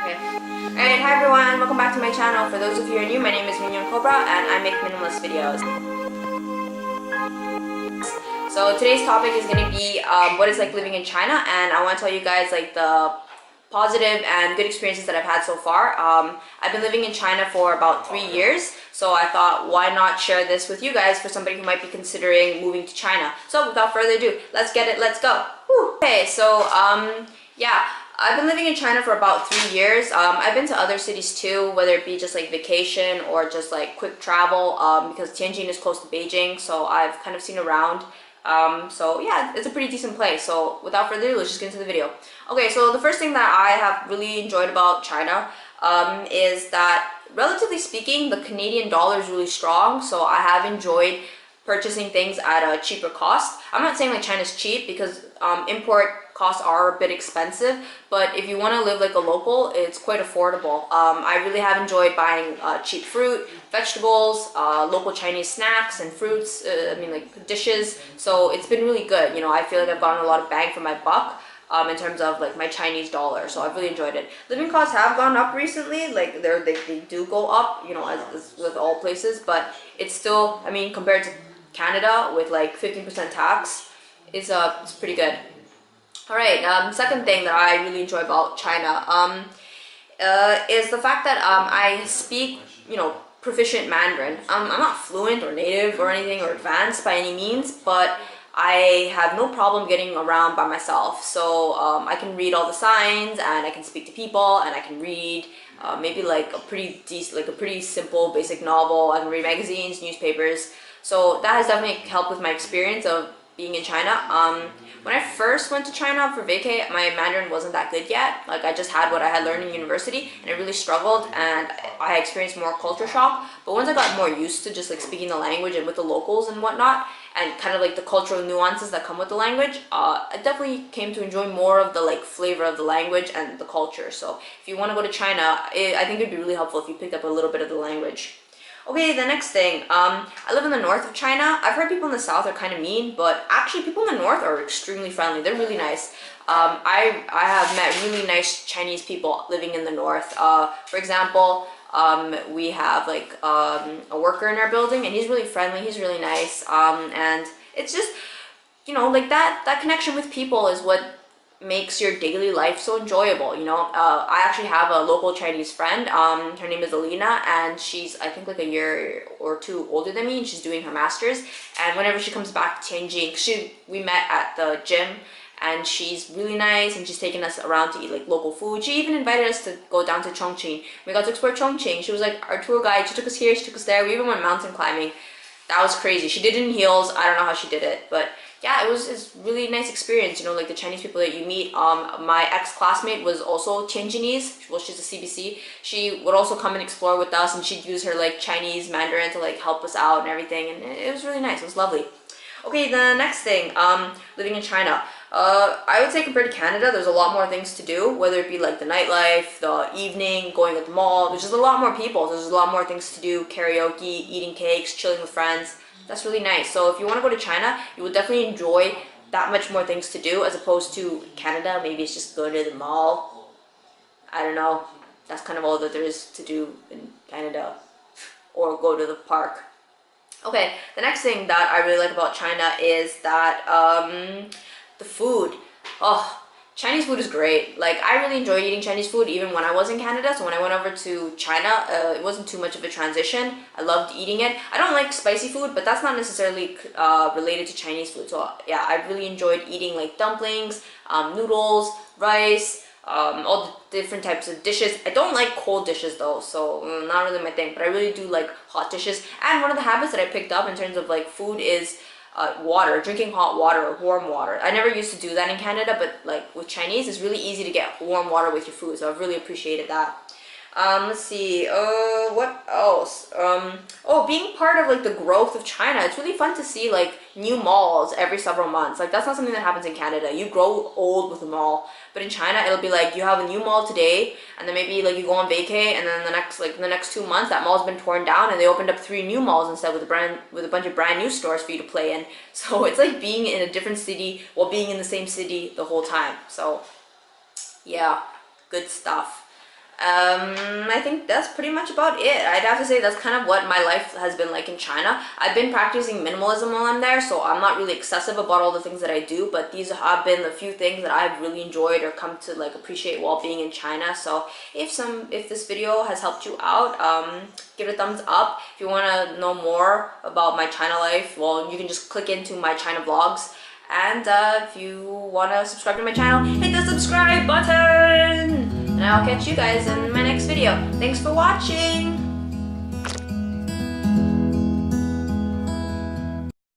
Okay. Alright, hi everyone, welcome back to my channel. For those of you who are new, my name is Mignon Cobra and I make minimalist videos. So today's topic is going to be what it's like living in China, and I want to tell you guys like the positive and good experiences that I've had so far. I've been living in China for about 3 years, so I thought why not share this with you guys for somebody who might be considering moving to China. So without further ado, let's get it, let's go. Woo. Okay, so yeah, I've been living in China for about 3 years. I've been to other cities too, whether it be just like vacation or just like quick travel, because Tianjin is close to Beijing, so I've kind of seen around. So yeah, it's a pretty decent place. So without further ado, let's just get into the video. Okay, so the first thing that I have really enjoyed about China is that, relatively speaking, the Canadian dollar is really strong. So I have enjoyed purchasing things at a cheaper cost. I'm not saying like China's cheap, because import costs are a bit expensive, but if you want to live like a local, it's quite affordable. I really have enjoyed buying cheap fruit, vegetables, local Chinese snacks and fruits, like dishes. So it's been really good. You know, I feel like I've gotten a lot of bang for my buck in terms of like my Chinese dollar. So I've really enjoyed it. Living costs have gone up recently. Like they do go up, you know, as with all places, but it's still, I mean, compared to Canada with like 15% tax, it's pretty good. All right, second thing that I really enjoy about China is the fact that I speak, you know, proficient Mandarin. I'm not fluent or native or anything or advanced by any means, but I have no problem getting around by myself. So I can read all the signs, and I can speak to people, and I can read maybe like a pretty decent, like a pretty simple basic novel. I can read magazines, newspapers. So that has definitely helped with my experience of being in China. When I first went to China for vacay, my Mandarin wasn't that good yet. Like, I just had what I had learned in university, and I really struggled, and I experienced more culture shock. But once I got more used to just like speaking the language and with the locals and whatnot, and kind of like the cultural nuances that come with the language, I definitely came to enjoy more of the like flavor of the language and the culture. So if you want to go to China, I think it'd be really helpful if you picked up a little bit of the language. Okay, the next thing, I live in the north of China. I've heard people in the south are kind of mean, but actually people in the north are extremely friendly. They're really nice. I have met really nice Chinese people living in the north. For example, we have like a worker in our building, and he's really friendly, he's really nice, and it's just, you know, like that connection with people is what makes your daily life so enjoyable, you know. I actually have a local Chinese friend. Her name is Alina, and she's, I think, like a year or two older than me, and she's doing her master's. And whenever she comes back to Tianjin, we met at the gym, and she's really nice, and she's taken us around to eat like local food. She even invited us to go down to Chongqing. We got to explore Chongqing. She was like our tour guide. She took us here, she took us there. We even went mountain climbing. That was crazy. She did it in heels. I don't know how she did it, but yeah, it's really nice experience. You know, like the Chinese people that you meet. My ex-classmate was also Tianjinese. Well, she's a CBC. She would also come and explore with us, and she'd use her like Chinese Mandarin to like help us out and everything. And it was really nice. It was lovely. Okay, the next thing, living in China. I would say compared to Canada, there's a lot more things to do, whether it be like the nightlife, the evening, going at the mall. There's just a lot more people. There's a lot more things to do, karaoke, eating cakes, chilling with friends. That's really nice. So if you want to go to China, you will definitely enjoy that much more things to do, as opposed to Canada. Maybe it's just going to the mall. I don't know. That's kind of all that there is to do in Canada, or go to the park. Okay, the next thing that I really like about China is that the food. Oh, Chinese food is great. Like, I really enjoy eating Chinese food even when I was in Canada. So when I went over to China, it wasn't too much of a transition. I loved eating it. I don't like spicy food, but that's not necessarily related to Chinese food. So yeah, I really enjoyed eating like dumplings, noodles, rice, all the different types of dishes. I don't like cold dishes though, so not really my thing, but I really do like hot dishes. And one of the habits that I picked up in terms of like food is water, drinking hot water or warm water. I never used to do that in Canada, but like with Chinese, it's really easy to get warm water with your food, so I've really appreciated that. Let's see, what else? Oh, being part of like the growth of China, it's really fun to see like new malls every several months. Like, that's not something that happens in Canada. You grow old with a mall, but in China, it'll be like you have a new mall today, and then maybe like you go on vacay, and then the next 2 months, that mall's been torn down, and they opened up 3 new malls instead, with a bunch of brand new stores for you to play in. So it's like being in a different city while being in the same city the whole time. So yeah, good stuff. I think that's pretty much about it. I'd have to say that's kind of what my life has been like in China. I've been practicing minimalism while I'm there, so I'm not really excessive about all the things that I do, but these have been the few things that I've really enjoyed or come to like appreciate while being in China. So if this video has helped you out, give it a thumbs up. If you want to know more about my China life, well, you can just click into my China vlogs. And if you want to subscribe to my channel, hit the subscribe button! And I'll catch you guys in my next video. Thanks for watching!